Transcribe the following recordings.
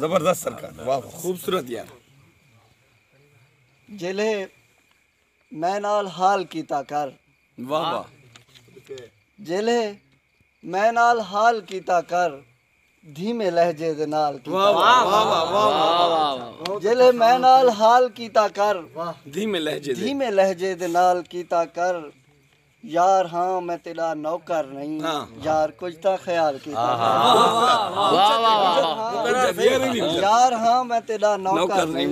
जबरदस्त सरकार, वाह खूबसूरत यार। जिले मैं नाल हाल कीता कर, वाह वाह। जिले मैं नाल हाल कीता कर, धीमे लहजे दे नाल कीता वाह वाह वाह वाह वाह। जिले मैं नाल हाल कीता कर, धीमे लहजे दे, धीमे लहजे दे नाल कीता कर। यार हाँ मैं तेरा नौकर नहीं, यार कुछ ता ख्याल कीता कर। यार हाँ मैं तेरा नौकर नहीं,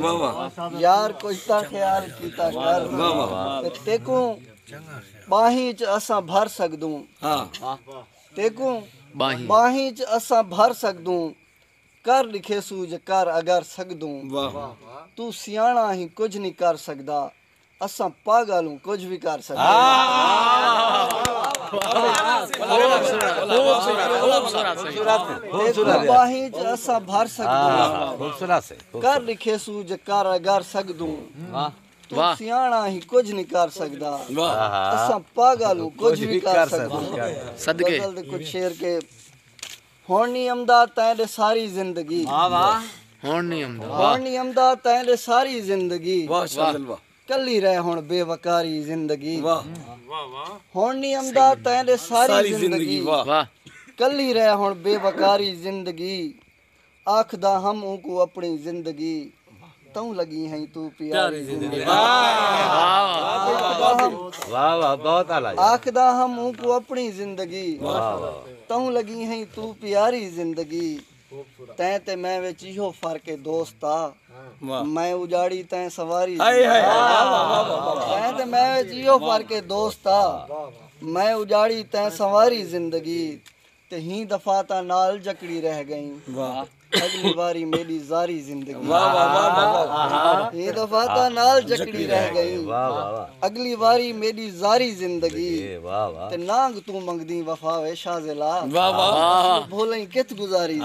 यार कुछ ता ख्याल कीता कर। तेको बाहीं च असां भर सकदूं, तेको बाहीं च असां भर सकदूं। कर लिखे सूझ कर अगर सकदूं, तू सियाणा ही कुछ नहीं कर सकदा, असां पागल हूं कुछ भी कर सकदा। बाहीं च असां भर सकदूं, कर लिखे सूझ कर अगर सकदूं। तू सियाणा ही कुछ नहीं कर सकदा, असां पागल हूं कुछ भी कर सकदा। सदके कुछ शेर के होण नहीं अमदा तैं सारी जिंदगी, होण नहीं अमदा तैं सारी जिंदगी। कली रह हुण बेवकारी जिंदगी, होण नहीं अमदा तैं सारी जिंदगी। कली रह हुण बेवकारी जिंदगी, आखदा हम को अपनी जिंदगी, तू लगी है तू प्यारी जिंदगी। आखदा हम को अपनी जिंदगी, तू लगी है तू प्यारी जिंदगी। तैं ते मैं विच इहो फर्क है दोस्ता, मैं उजाड़ी तैं सवारी। तैं ते मैं विच इहो फर्क है दोस्ता, मैं उजाड़ी तैं सवारी जिंदगी। ते ही दफा ता नाल जकड़ी रह गई, अगली बारी मेरी जारी जिंदगी। ये दफा ता नाल जकड़ी रह गई, अगली बारी मेरी जारी जिंदगी। ते नांग तू मंगदी वफा वे शाज़िला, भोले कित गुजारी।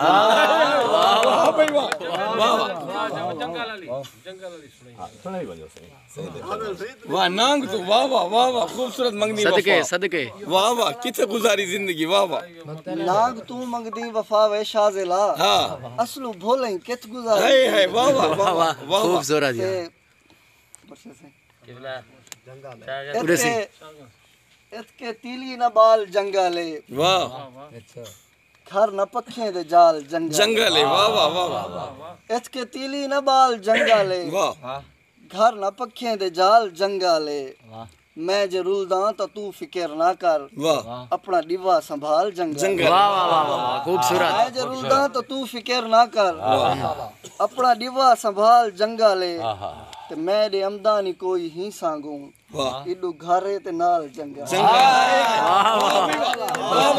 वाह नांग तू, वाह वाह वाह वाह खूबसूरत मंगदी सदके सदके, वाह वाह कित गुजारी जिंदगी, वाह वाह। नांग तू मंगदी वफा वे शाज़िला, असलू भोले कित गुजारी। है वाह वाह वाह वाह खूबसूरत यार। इतके तीली न बाल जंगले, वाह घर न पखे दे जाल जंगले, वाह वाह वाह। इतके तीली न बाल जंगले, घर न पखे दे जाल जंगले। मैं जरूर दा तो तू फिक्र ना कर, अपना डिवा संभाल जंगल। खूबसूरत। मैं जरूर दा तो तू फिक्र ना कर, अपना डिवा संभाल जंगले। ते मैं दे आमदनी कोई ही सांगू, इडू घरे ते नाल जंगल।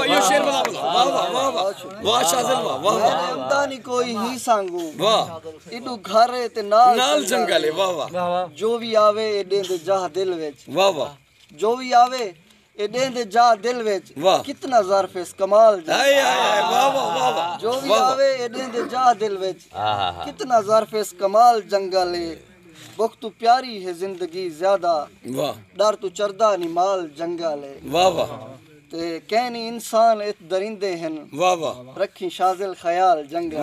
ये शेर वाह वाह वाह वाह शाज़िल वाह वाह। मैं दे आमदनी कोई ही सांगू, इडू घरे ते नाल जंगल, वाह वाह। जो भी आवे एडे दे जाह दिल विच, वाह वाह। जो भी आवे एडे दे जा दिल विच, कितना ज़र्फ इस कमाल। जो भी आवे एडे दे जा दिल विच, कितना ज़र्फ इस कमाल जंगले। बुख तू प्यारी है जिंदगी ज्यादा, डर तू चरदा नी माल जंगले। वाह वाह। ते कहनी इंसान इत दरिंदे हन, वाह वाह। रखी शाज़िल ख्याल जंगल।